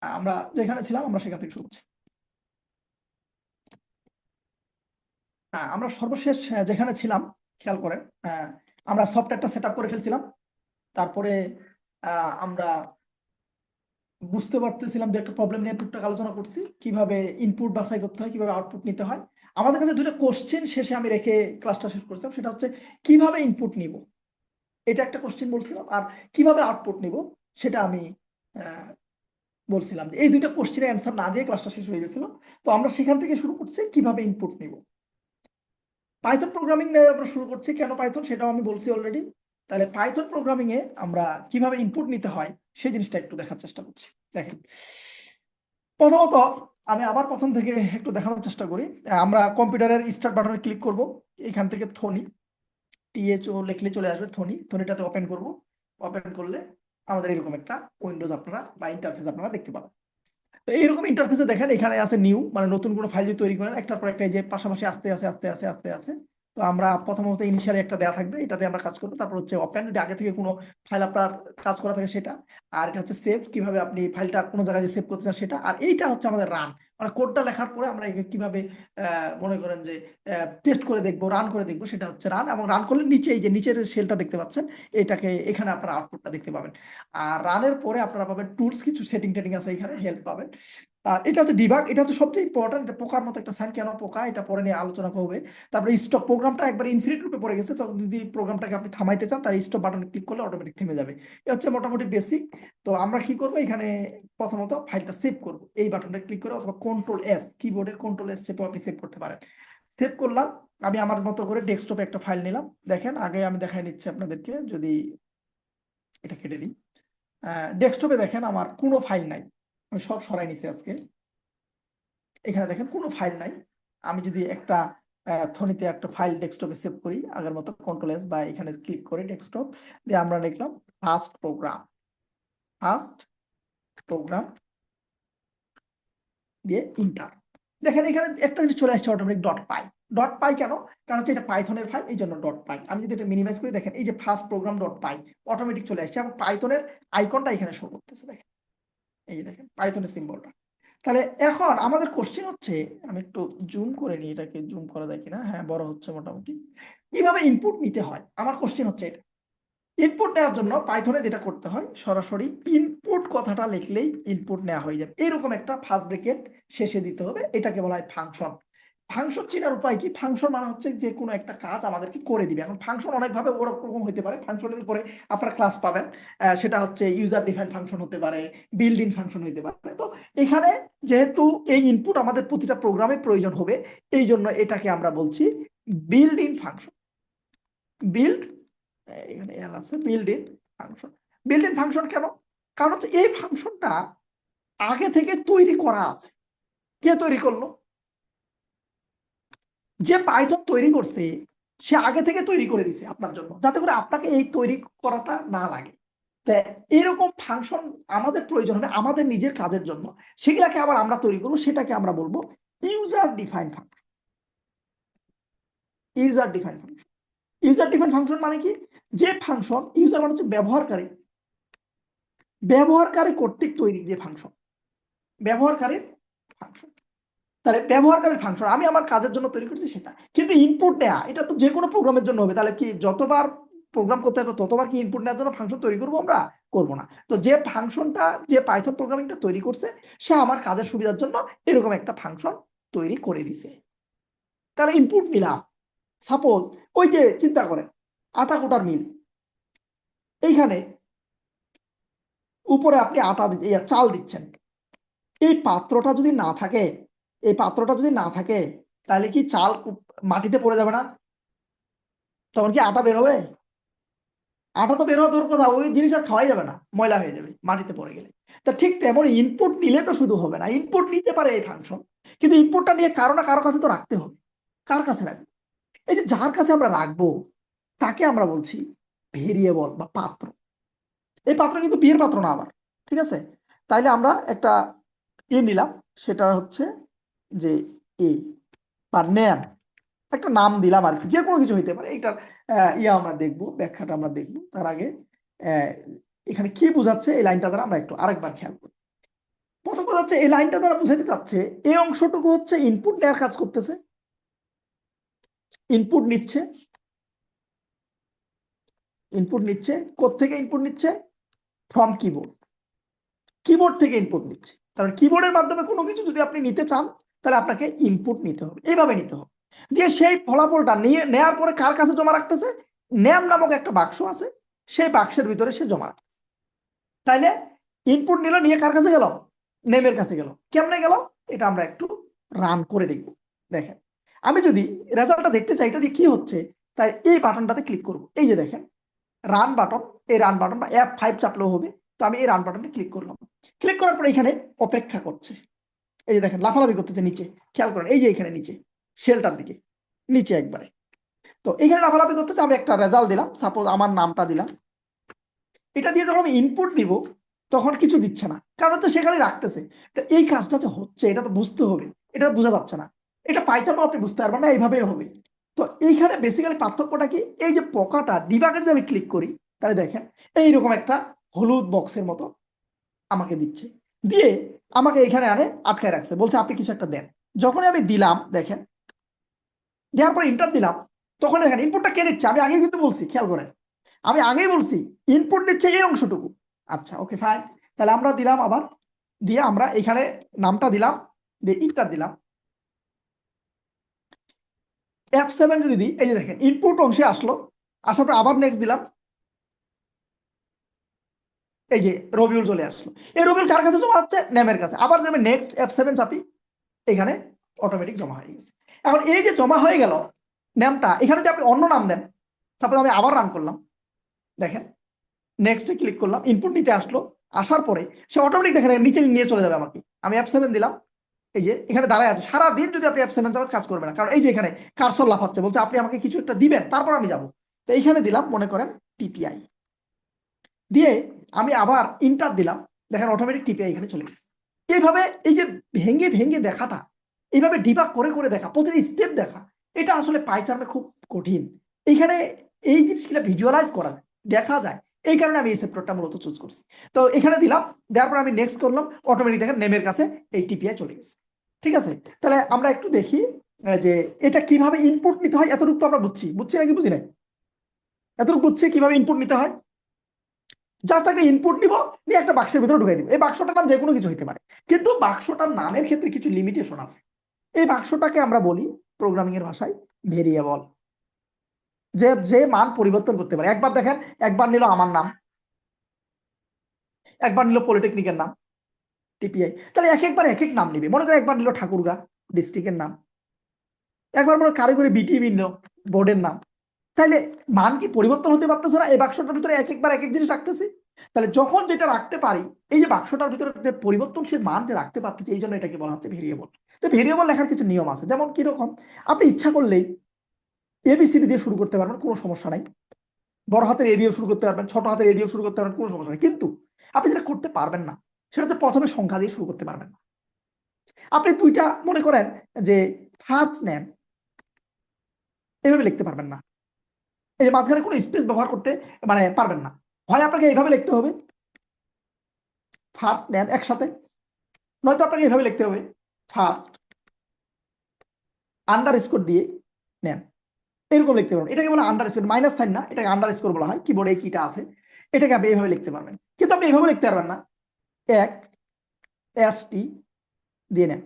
আমরা যেখানে ছিলাম আমরা সেখান থেকে শুরু করছি। আমরা সর্বশেষ যেখানে ছিলাম খেয়াল করেন, আমরা সফটওয়্যারটা সেট আপ করে ফেলছিলাম। তারপরে আমরা বুঝতে পারতেছিলাম যে একটা প্রবলেম নিয়ে টুকটাক আলোচনা করছি, কিভাবে ইনপুট বাছাই করতে হয়, কিভাবে আউটপুট নিতে হয়। আমাদের কাছে দুটো কোশ্চেন শেষে আমি রেখে ক্লাসটা শেষ করছিলাম। সেটা হচ্ছে কিভাবে ইনপুট নিব, এটা একটা কোশ্চেন বলছিলাম, আর কিভাবে আউটপুট নিব সেটা আমি বলছিলাম। যে এই দুইটা কোশ্চেনের অ্যান্সার না দিয়ে ক্লাসটা শেষ হয়ে গেছিল। তো আমরা সেখান থেকে শুরু করছি কিভাবে ইনপুট নিব। পাইথন প্রোগ্রামিং নিয়ে আমরা শুরু করছি। কেন পাইথন সেটাও আমি বলছি অলরেডি। তাহলে পাইথন প্রোগ্রামিং এ আমরা কিভাবে ইনপুট নিতে হয় সেই জিনিসটা একটু দেখার চেষ্টা করছি। দেখেন, প্রথমত আমি আবার প্রথম থেকে একটু দেখানোর চেষ্টা করি। আমরা কম্পিউটারের স্টার্ট বাটনে ক্লিক করব। এখান থেকে থনি THO লিখলে চলে আসবে। থনিটাতে ওপেন করব। ওপেন করলে আমাদের এরকম একটা উইন্ডোজ আপনারা বা ইন্টারফেস আপনারা দেখতে পাবেন। তো এইরকম ইন্টারফেসে দেখেন এখানে আছে নিউ, মানে নতুন কোনো ফাইল তৈরি করেন একটার পর একটা, এই যে পাশাপাশি আস্তে আছে। তো আমরা প্রথমত ইনিশিয়ালি একটা দেওয়া থাকবে, এটাতে আমরা কাজ করবো। তারপর হচ্ছে ওপেন, যদি আগে থেকে কোনো ফাইল আপনার কাজ করা থাকে সেটা। আর এটা হচ্ছে সেভ, কিভাবে আপনি ফাইলটা কোনো জায়গায় সেভ করতে চান সেটা। আর এইটা হচ্ছে আমাদের রান, মানে কোডটা লেখার পরে আমরা কিভাবে মনে করেন যে টেস্ট করে দেখবো, রান করে দেখবো, সেটা হচ্ছে রান। এবং রান করলে নিচে এই যে নিচের সেলটা দেখতে পাচ্ছেন, এটাকে এখানে আপনারা আউটপুটটা দেখতে পাবেন। আর রানের পরে আপনারা পাবেন টুলস, কিছু সেটিং টেটিং আছে এখানে, হেল্প পাবেন। এটা হচ্ছে ডিবাগ, এটা হচ্ছে সবচেয়ে ইম্পর্টেন্ট। এটা পোকার মতো একটা সাইন, কেন পোকা এটা পরে নিয়ে আলোচনা হবে। তারপরে স্টপ, প্রোগ্রামটা একবার ইনফিনিট রূপে পড়ে গেছে, তখন যদি প্রোগ্রামটাকে আপনি থামাইতে চান তার স্টপ বাটনে ক্লিক করলে অটোমেটিক থেমে যাবে। এটা হচ্ছে মোটামুটি বেসিক। তো আমরা কি করবো, এখানে প্রথমত ফাইলটা সেভ করব এই বাটনটা ক্লিক করে, অথবা কন্ট্রোল S, কিবোর্ডের কন্ট্রোল S চেপে আপনি সেভ করতে পারেন। সেভ করলাম। আমি আমার মতো করে ডেস্কটপে একটা ফাইল নিলাম। দেখেন আগে আমি দেখাই নিচ্ছি আপনাদেরকে, যদি এটা কেটে দিই। ডেস্কটপে দেখেন আমার কোনো ফাইল নাই, আমি সব সরাই নিছি আজকে। এখানে দেখেন কোনো ফাইল নাই। আমি যদি একটা থনিতে একটা ফাইল ডেস্কটপে সেভ করি আগের মতো, কন্ট্রোল S বা এখানে ক্লিক করে ডেস্কটপ দিয়ে আমরা লিখলাম ফার্স্ট প্রোগ্রাম দিয়ে ইন্টার। দেখেন এখানে একটা জিনিস চলে আসছে অটোমেটিক, ডট পাই কেন? কারণ হচ্ছে এটা পাইথনের ফাইল, এই জন্য ডট পাই। আমি যদি এটা মিনিমাইজ করি, দেখেন এই যে ফার্স্ট প্রোগ্রাম ডট পাই অটোমেটিক চলে আসছে, এবং পাইথনের আইকনটা এখানে শো করতেছে। দেখেন এই যে দেখেন পাইথনের সিম্বলটা। তাহলে এখন আমাদের কোশ্চেন হচ্ছে, আমি একটু জুম করে নিই, এটাকে জুম করা যায় কিনা, হ্যাঁ বড় হচ্ছে মোটামুটি। কিভাবে ইনপুট নিতে হয় আমার কোশ্চেন হচ্ছে এটা। ইনপুট নেওয়ার জন্য পাইথনে যেটা করতে হয়, সরাসরি ইনপুট কথাটা লিখলেই ইনপুট নেওয়া হয়ে যাবে। এরকম একটা ফার্স্ট ব্র্যাকেট শেষে দিতে হবে, এটাকে বলা হয় ফাংশন। ফাংশন চেনার উপায় কি? ফাংশন মানে হচ্ছে যে কোনো একটা কাজ আমাদেরকে করে দিবে। এখন ফাংশন অনেকভাবে ওরকম হতে পারে। ফাংশনের উপরে আপনারা ক্লাস পাবেন, সেটা হচ্ছে ইউজার ডিফাইন ফাংশন হতে পারে, বিল্ড ইন ফাংশন হতে পারে। তো এখানে যেহেতু এই ইনপুট আমাদের প্রতিটা প্রোগ্রামে প্রয়োজন হবে, এই জন্য এটাকে আমরা বলছি বিল্ড ইন ফাংশন। বিল্ড, এখানে এল আছে, build in function. Build in function কেন? কারণ হচ্ছে এই ফাংশনটা আগে থেকে তৈরি করা আছে। কে তৈরি করলো? যে পাইথন তৈরি করছে সে আগে থেকে তৈরি করে দিছে আপনার জন্য, যাতে করে আপনাকে এই তৈরি করাটা না লাগে। এরকম ফাংশন আমাদের প্রয়োজন হবে আমাদের নিজের কাজের জন্য, সেগুলাকে আবার আমরা তৈরি করবো, সেটাকে আমরা বলবো user define function. User define function, user define function মানে কি? যে ফাংশন, ইউজার মানে হচ্ছে ব্যবহারকারী, ব্যবহারকারী কর্তৃক তৈরি যে ফাংশন, ব্যবহারকারীর ফাংশন। তাহলে ব্যবহারকারীর ফাংশন আমি আমার কাজের জন্য তৈরি করছি সেটা। কিন্তু ইনপুট নেওয়া এটা তো যে কোনো প্রোগ্রামের জন্য হবে। তাহলে কি যতবার প্রোগ্রাম করতে হবে ততবার কি ইনপুট নেওয়ার জন্য ফাংশন তৈরি করবো? আমরা করবো না। তো যে ফাংশনটা, যে পাইথন প্রোগ্রামিংটা তৈরি করছে, সে আমার কাজের সুবিধার জন্য এরকম একটা ফাংশন তৈরি করে দিছে। তাহলে ইনপুট নিলাম। সাপোজ ওই যে চিন্তা করেন আটা কোটার মিল, এইখানে উপরে আপনি চাল দিচ্ছেন। এই পাত্রটা যদি না থাকে, এই পাত্রটা যদি না থাকে, তাহলে কি চাল মাটিতে পড়ে যাবে না? তখন কি আটা বের হবে? আটা তো বের হওয়া দূর কথা, ওই জিনিসটা খাওয়াই যাবে না, ময়লা হয়ে যাবে মাটিতে পড়ে গেলে। তা ঠিক তেমন ইনপুট নিলে তো শুধু হবে না, ইনপুট নিতে পারে এই ফাংশন, কিন্তু ইনপুটটা নিয়ে কারো না কারো কাছে তো রাখতে হবে। কার কাছে রাখবো? এই যে যার কাছে আমরা রাখবো তাকে আমরা বলছি ভেরিয়েবল বা পাত্র। এই পাত্র কিন্তু বিয়ের পাত্র না আবার, ঠিক আছে? তাইলে আমরা একটা নিলাম, সেটা হচ্ছে যে এ বা নেম, একটা নাম দিলাম আর কি, যে কোনো কিছু হইতে পারে। এটার আমরা দেখবো, ব্যাখ্যাটা আমরা দেখবো তার আগে এখানে কি বোঝাচ্ছে এই লাইনটা দ্বারা আমরা একটু আরেকবার খেয়াল করি। হচ্ছে এই লাইনটা দ্বারা বুঝাতে চাচ্ছে এই অংশটুকু হচ্ছে ইনপুট নেওয়ার কাজ করতেছে, ইনপুট নিচ্ছে, ইনপুট নিচ্ছে কোত্থেকে ইনপুট নিচ্ছে, ফ্রম কিবোর্ড, কিবোর্ড থেকে ইনপুট নিচ্ছে। তাহলে কিবোর্ডের মাধ্যমে কোনো কিছু যদি আপনি নিতে চান তাহলে আপনাকে ইনপুট নিতে হবে, এইভাবে নিতে হবে। দিয়ে সেই ফলাফলটা নিয়ে নেওয়ার পরে কার কাছে জমা রাখতেছে, ন্যাম নামক একটা বাক্স আছে, সেই বাক্সের ভিতরে সে জমা রাখতেছে। তাইলে ইনপুট নিল, নিয়ে কার কাছে গেল, নেমের কাছে গেল। কেমনে গেল এটা আমরা একটু রান করে দেখব। দেখেন আমি যদি রেজাল্টটা দেখতে চাই এটা দিয়ে কি হচ্ছে, তাই এই বাটনটাতে ক্লিক করব। এই যে দেখেন রান বাটন, এই রান বাটন বা F5 চাপলেও হবে। তো আমি এই রান বাটনে ক্লিক করলাম, ক্লিক করার পর এখানে অপেক্ষা করছে। এই যে দেখেন লাফালাফি করতেছে নিচে, খেয়াল করেন এই যে এখানে নিচে শেলটার দিকে নিচে একবারে। তো এখানে লাফালাফি করতেছে, আমি একটা রেজাল্ট দিলাম, সাপোজ আমার নামটা দিলাম। এটা দিয়ে যখন আমি ইনপুট দিব তখন কিছু দিচ্ছে না, কারণ তো সেখানে রাখতেছে। এই কাজটা যে হচ্ছে এটা তো বুঝতে হবে, এটা বোঝা যাচ্ছে না। এটা পাইচাপও আপনি বুঝতে পারবেন না, এইভাবেই হবে। তো এইখানে বেসিক্যালি পার্থক্যটা কি, এই যে পোকাটা ডিবাগে যদি আমি ক্লিক করি তাহলে দেখেন এইরকম একটা হলুদ বক্সের মতো আমাকে দিচ্ছে, দিয়ে আমাকে এখানে আনে আটকায় রাখছে, বলছে আপনি কিছু একটা দেন। যখনই আমি দিলাম দেখেন, দেওয়ার পর ইন্টার দিলাম, তখন দেখেন ইনপুটটা কে নিচ্ছে, আমি আগেই কিন্তু বলছি, খেয়াল করেন আমি আগেই বলছি ইনপুট নিচ্ছে এই অংশটুকু। আচ্ছা ওকে ফাইন, তাহলে আমরা দিলাম আবার, দিয়ে আমরা এখানে নামটা দিলাম, দিয়ে ইন্টার দিলাম। F7 যদি দিই, এই যে দেখেন ইনপুট অংশে আসলো, আসার পর আবার নেক্সট দিলাম, এই যে রবিউল চলে আসলো। এই রবিউল কার কাছে জমা হচ্ছে, নেমের কাছে। আবার যদি আমি নেক্সট F7 চাপি, এখানে অটোমেটিক জমা হয়ে গেছে। এখন এই যে জমা হয়ে গেল নামটা, এখানে যদি আপনি অন্য নাম দেন, সাপোজ আমি আবার রান করলাম, দেখেন নেক্সটে ক্লিক করলাম, ইনপুট নিতে আসলো, আসার পরে সে অটোমেটিক দেখেন নিচে নিয়ে চলে যাবে আমাকে। আমি F7 দিলাম, এই যে এখানে দাঁড়ায় আছে। সারা দিন যদি আপনি F7 যাবেন কাজ করবে না, কারণ এই যে এখানে কারসর লাফাচ্ছে, বলছে আপনি আমাকে কিছু একটা দিবেন তারপর আমি যাব। তো এইখানে দিলাম মনে করেন টিপিআই, দিয়ে আমি আবার ইন্টার দিলাম, দেখেন অটোমেটিক টিপিআই এখানে চলে গেছে। এইভাবে এই যে ভেঙে ভেঙে দেখাটা, এইভাবে ডিবাগ করে করে দেখা, প্রতিটি স্টেপ দেখা, এটা আসলে পাইচার্মে খুব কঠিন। এইখানে এই জিনিসগুলো ভিজুয়ালাইজ করা যায়, দেখা যায়, এই কারণে আমি এই সেপ্টরটা মূলত চুজ করছি। তো এখানে দিলাম, দেওয়ার পর আমি নেক্সট করলাম, অটোমেটিক দেখেন নেমের কাছে এই টিপিআই চলে গেছে। ঠিক আছে, তাহলে আমরা একটু দেখি যে এটা কিভাবে ইনপুট নিতে হয়। এতটুকু তো আমরা বুঝছি, বুঝছি নাকি বুঝি নাই, এতটুকু বুঝছি কিভাবে ইনপুট নিতে হয়। জাস্ট একটা ইনপুট নিব, নিয়ে একটা বাক্সের ভিতরে ঢুকাই দিব। এই বাক্সটার নাম যে কোনো কিছু হতে পারে, কিন্তু বাক্সটার নামের ক্ষেত্রে কিছু লিমিটেশন আছে। এই বাক্সটাকে আমরা বলি প্রোগ্রামিং এর ভাষায় ভেরিয়েবল, যে যে মান পরিবর্তন করতে পারে। একবার দেখেন, একবার নিল আমার নাম, একবার নিল পলিটেকনিকের নাম টিপিআই, তাহলে এক একবার এক এক নাম নিবে। মনে করেন একবার নিল ঠাকুরগাঁ ডিস্ট্রিক্টের নাম, একবার মনে কারিগরি বিটিভি নিল বোর্ডের নাম। তাহলে মান কি পরিবর্তন হতে পারতেছে না? এই বাক্সটার ভিতরে এক একবার এক এক জিনিস রাখতেছি। তাহলে যখন যেটা রাখতে পারি, এই যে বাক্সটার ভিতরে যে পরিবর্তনশীল মান যে রাখতে পারতেছি, এই জন্য এটাকে বলা হচ্ছে ভেরিয়েবল। তো ভেরিয়েবল লেখার কিছু নিয়ম আছে, যেমন কিরকম, আপনি ইচ্ছা করলেই এবিসিডি দিয়ে শুরু করতে পারবেন, কোনো সমস্যা নাই। বড় হাতের এ দিয়ে শুরু করতে পারবেন, ছোট হাতের এ দিয়ে শুরু করতে পারবেন, কোনো সমস্যা নেই। কিন্তু আপনি যেটা করতে পারবেন না সেটা হচ্ছে প্রথমে সংখ্যা দিয়ে শুরু করতে পারবেন না। আপনি দুইটা মনে করেন যে ফার্স্ট নেম এভাবে লিখতে পারবেন না, এই যে মাঝখানে কোনো স্পেস ব্যবহার করতে মানে পারবেন না। হয় আপনাকে এইভাবে লিখতে হবে ফার্স্ট নেম একসাথে, নয়তো আপনাকে এইভাবে লিখতে হবে ফার্স্ট আন্ডার স্কোর দিয়ে নেম, এরকম লিখতে পারবেন। এটাকে বলে আন্ডার স্কোর, মাইনাস সাইন না, এটাকে আন্ডার স্কোর বলা হয়। কিবোর্ডে এই কিটা আছে, এটাকে আপনি এইভাবে লিখতে পারবেন। কিন্তু আপনি এইভাবে লিখতে পারবেন না, এক এসটি দিয়ে নেন।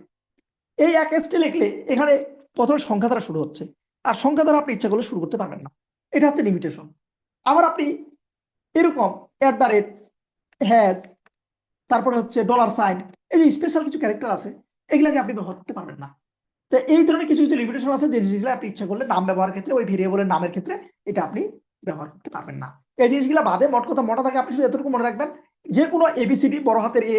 এই এক এসটি লিখলে এখানে প্রথমে সংখ্যা দ্বারা শুরু হচ্ছে, আর সংখ্যা দ্বারা আপনি ইচ্ছা করলে শুরু করতে পারবেন না। এটা হচ্ছে লিমিটেশন। আবার আপনি এরকম এট দ্য রেট, হ্যাজ, তারপরে হচ্ছে ডলার সাইন, এই যে স্পেশাল কিছু ক্যারেক্টার আছে, এগুলাকে আপনি ব্যবহার করতে পারবেন না। তো এই ধরনের কিছু কিছু লিমিটেশন আছে, যে জিনিসগুলো আপনি ইচ্ছা করলে নাম ব্যবহারের ক্ষেত্রে, ওই ভেরিয়েবলের নামের ক্ষেত্রে এটা আপনি ব্যবহার করতে পারবেন না। এই জিনিসগুলো বাদে মোট কথা মোটা থাকে, আপনি শুধু এতটুকু মনে রাখবেন, যে কোনো এবিসিডি বড় হাতের এ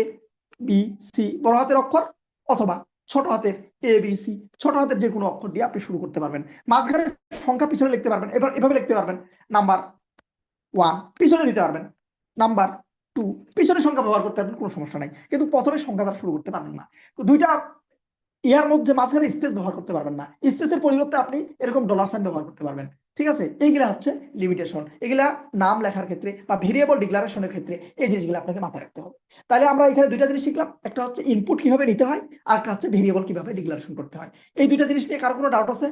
বি সি বড় হাতের অক্ষর, অথবা ছোট হাতের এ বি সি ছোট হাতের যে কোনো অক্ষর দিয়ে আপনি শুরু করতে পারবেন। মাঝখানে সংখ্যা পিছনে লিখতে পারবেন, এবার এভাবে লিখতে পারবেন, নাম্বার 1 পিছনে দিতে পারবেন, নাম্বার 2 পিছনে সংখ্যা ব্যবহার করতে পারবেন, কোনো সমস্যা নাই। কিন্তু প্রথমে সংখ্যা দ্বারা শুরু করতে পারবেন না। তো দুইটা ইয়ার মধ্যে মাঝখানে স্পেস ব্যবহার করতে পারবেন না, স্পেসের পরিবর্তে আপনি এরকম ডলার সাইন ব্যবহার করতে পারবেন। ঠিক আছে, এইগুলা হচ্ছে লিমিটেশন। এগুলা নাম লেখার ক্ষেত্রে বা ভেরিয়েবল ডিক্লারেশনের ক্ষেত্রে এই জিনিসগুলো আপনাকে মাথায় রাখতে হবে। তাহলে আমরা এখানে দুইটা জিনিস শিখলাম, একটা হচ্ছে ইনপুট কিভাবে নিতে হয়, আর একটা হচ্ছে ভেরিয়েবল কিভাবে ডিক্লারেশন করতে হয়। এই দুইটা জিনিস নিয়ে কারো কোনো ডাউট আছে?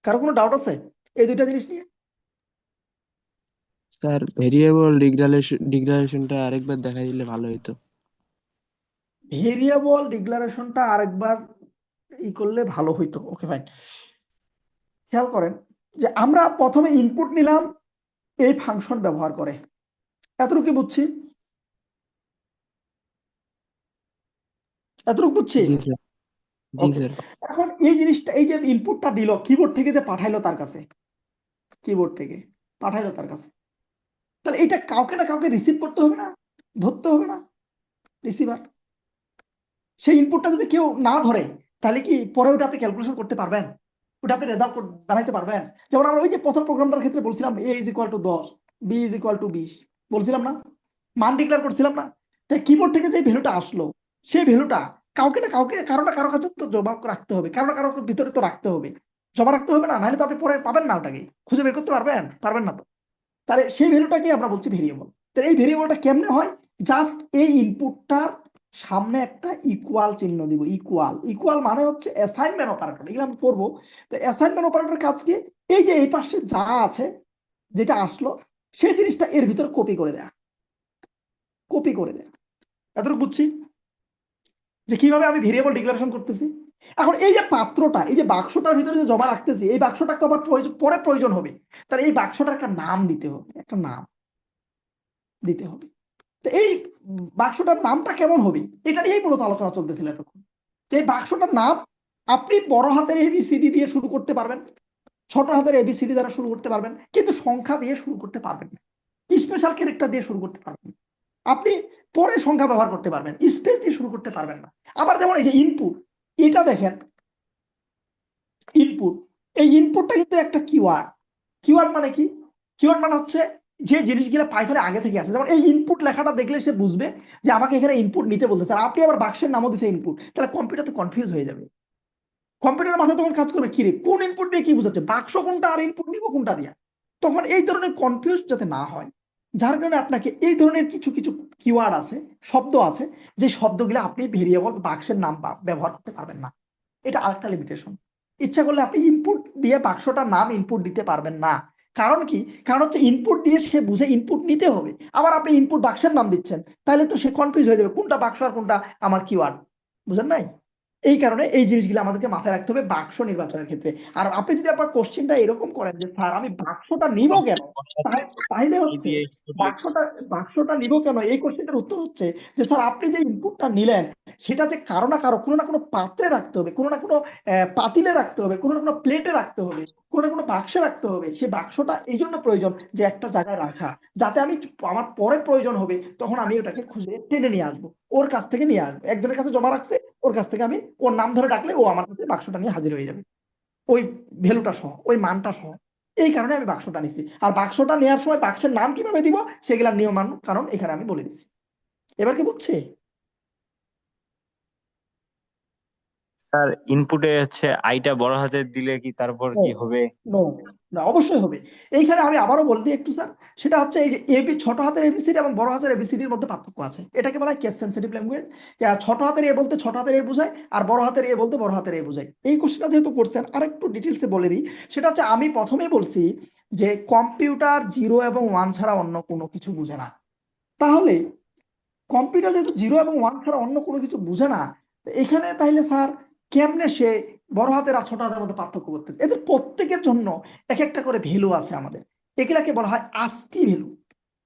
কারো কোনো ডাউট আছে এই দুইটা জিনিস নিয়ে? স্যার ভেরিয়েবল ডিক্লারেশনটা আরেকবার দেখা দিলে ভালো হতো। ভেরিয়েবল ডিক্লারেশনটা আরেকবার ই করলে ভালো হইতো। ওকে ফাইন, খেয়াল করেন যে আমরা প্রথমে ইনপুট নিলাম এই ফাংশন ব্যবহার করে, এতটুকু কি বুঝছি? এতটুকু বুঝছি? জি স্যার। জি ওকে, স্যার। এখন এই জিনিসটা, এই যে ইনপুটটা দিল কিবোর্ড থেকে, যে পাঠাইলো তার কাছে, কিবোর্ড থেকে পাঠাইলো তার কাছে, তাহলে এটা কাউকে না কাউকে রিসিভ করতে হবে না, ধরতে হবে না রিসিভার? সেই ইনপুটটা যদি কেউ না ধরে, তাহলে কি পরে ওটা আপনি ক্যালকুলেশন করতে পারবেন? ওটা আপনি রেজাল্ট বানাইতে পারবেন? যেমন আমরা ওই যে প্রথম প্রোগ্রামটার ক্ষেত্রে বলছিলাম a is equal to 10, b is equal to 20, বলছিলাম না? মান ডিক্লেয়ার করছিলাম না? তাই কিবোর্ড থেকে যে ভ্যালুটা আসলো, সেই ভ্যালুটা কাউকে না কাউকে, কারো না কারো কাছে তো জমা রাখতে হবে, কারো না কারো ভিতরে তো রাখতে হবে, জমা রাখতে হবে না, নাহলে তো আপনি পরে পাবেন না, ওটাকে খুঁজে বের করতে পারবেন? পারবেন না তো। তাহলে সেই ভ্যালুটাকে আমরা বলছি ভেরিয়েবল। তাহলে এই ভেরিয়েবলটা কেমনে হয়? জাস্ট এই ইনপুটটার সামনে একটা ইকুয়াল চিহ্ন দিব। ইকুয়াল, ইকুয়াল মানে হচ্ছে অ্যাসাইনমেন্ট অপারেটর, এগুলো আমি করবো। তো অ্যাসাইনমেন্ট অপারেটর কাজ কি? এই যে এই পাশে যা আছে, যেটা আসলো, সেই জিনিসটা এর ভিতর কপি করে দেয়া, কপি করে দেয়া। এতটুকু বুঝছি যে কিভাবে আমি ভেরিয়েবল ডিক্লারেশন করতেছি। এখন এই যে পাত্রটা, এই যে বাক্সটার ভিতরে যে জমা রাখতেছি, এই বাক্সটা তো আবার পরে প্রয়োজন হবে, তাহলে এই বাক্সটার একটা নাম দিতে হবে, একটা নাম দিতে হবে। তো এই বাক্সটার নামটা কেমন হবে, এটা নিয়েই মূলত আলোচনা চলতেছিল এতক্ষণ। যে বাক্সটার নাম আপনি বড় হাতের এবিসিডি দিয়ে শুরু করতে পারবেন, ছোট হাতের এবিসিডি দ্বারা শুরু করতে পারবেন, কিন্তু সংখ্যা দিয়ে শুরু করতে পারবেন না, স্পেশাল ক্যারেক্টার দিয়ে শুরু করতে পারবেন। আপনি পরে সংখ্যা ব্যবহার করতে পারবেন, স্পেস দিয়ে শুরু করতে পারবেন না। আবার যেমন এই যে ইনপুট, এটা দেখেন, ইনপুট, এই ইনপুটটা কিন্তু একটা কিওয়ার্ড। কিওয়ার্ড মানে কি? কিওয়ার্ড মানে হচ্ছে যে জিনিসগুলো পাইথনে আগে থেকে আছে। যেমন এই ইনপুট লেখাটা দেখলে সে বুঝবে যে আমাকে এখানে ইনপুট নিতে বলতেছে, আর আপনি আবার বাক্সের নামও দিচ্ছে ইনপুট, তাহলে কম্পিউটার তো কনফিউজ হয়ে যাবে। কম্পিউটারের মাথায় তখন কাজ করবে, কিরে কোন ইনপুট দিয়ে কি বোঝাচ্ছে, বাক্স কোনটা আর ইনপুট নিব কোনটা দিয়া। তখন এই ধরনের কনফিউজ যাতে না হয়, যার কারণে আপনাকে এই ধরনের কিছু কিছু কিওয়ার্ড আছে, শব্দ আছে, যে শব্দগুলো আপনি ভেরিয়েবল বাক্সের নাম ব্যবহার করতে পারবেন না। এটা আরেকটা লিমিটেশন। ইচ্ছা করলে আপনি ইনপুট দিয়ে বাক্সটার নাম ইনপুট দিতে পারবেন না। কারণ কি? কারণ হচ্ছে ইনপুট দিয়ে সে বুঝে ইনপুট নিতে হবে, আবার আপনি ইনপুট বাক্সের নাম দিচ্ছেন, তাহলে তো সে কনফিউজ হয়ে যাবে কোনটা বাক্স আর কোনটা আমার কিওয়ার্ড। বুঝেন নাই? এই কারণে এই জিনিসগুলো আমাদেরকে মাথায় রাখতে হবে বাক্স নির্বাচনের ক্ষেত্রে। আর আপনি যদি আপনার কোশ্চেনটা এরকম করেন যে স্যার আমি বাক্সটা নিব কেন, তাহলে হচ্ছে বাক্সটা, বাক্সটা নিব কেন, এই কোশ্চেনটার উত্তর হচ্ছে যে স্যার আপনি যে ইনপুটটা নিলেন, সেটা যে কারো না কারো কোনো না কোনো পাত্রে রাখতে হবে, কোনো না কোনো পাতিলে রাখতে হবে, কোনো না কোনো প্লেটে রাখতে হবে, কোনো না কোনো বাক্সে রাখতে হবে। সেই বাক্সটা এই জন্য প্রয়োজন যে একটা জায়গায় রাখা, যাতে আমি আমার পরে প্রয়োজন হবে তখন আমি ওটাকে খুঁজে টেনে নিয়ে আসবো, ওর কাছ থেকে নিয়ে আসবো। একজনের কাছে জমা রাখছে, ওর কাছ থেকে আমি ওর নাম ধরে ডাকলে ও আমার কাছে বাক্সটা নিয়ে হাজির হয়ে যাবে, ওই ভ্যালুটা সহ, ওই মানটা সহ। এই কারণে আমি বাক্সটা নিছি। আর বাক্সটা নেওয়ার সময় বাক্সের নাম কিভাবে দিব সেগুলা নিয়ম কারণ এখানে আমি বলে দিচ্ছি। এবার কি বুঝছে? স্যার ইনপুটে হচ্ছে আইটা বড় হাতের দিলে কি তারপর নো, কি হবে? নো, না অবশ্যই হবে। এইখানে আমি আবারও বল দিই একটু স্যার, সেটা হচ্ছে এই যে এবি, ছোট হাতের এবিসিডি এবং বড় হাতের এবিসিডির মধ্যে পার্থক্য আছে। এটাকে বলা হয় কেস সেনসিটিভ ল্যাঙ্গুয়েজ। ছোট হাতের এ বলতে ছোট হাতের এ বোঝায়, আর বড় হাতের এ বলতে বড় হাতের এ বোঝায়। এই কোশ্চেনটা যেহেতু করছেন, আর একটু ডিটেলসে বলে দিই। সেটা হচ্ছে আমি প্রথমেই বলছি যে কম্পিউটার 0 এবং 1 ছাড়া অন্য কোনো কিছু বুঝে না। তাহলে কম্পিউটার যেহেতু 0 এবং 1 ছাড়া অন্য কোনো কিছু বুঝে না, এখানে তাইলে স্যার কেমনে সে বড় হাতের আর ছোট হাতের মধ্যে পার্থক্য করতেছে? এদের প্রত্যেকের জন্য এক একটা করে ভ্যালু আছে আমাদের। এগুলাকে বলা হয় আস্কি ভ্যালু।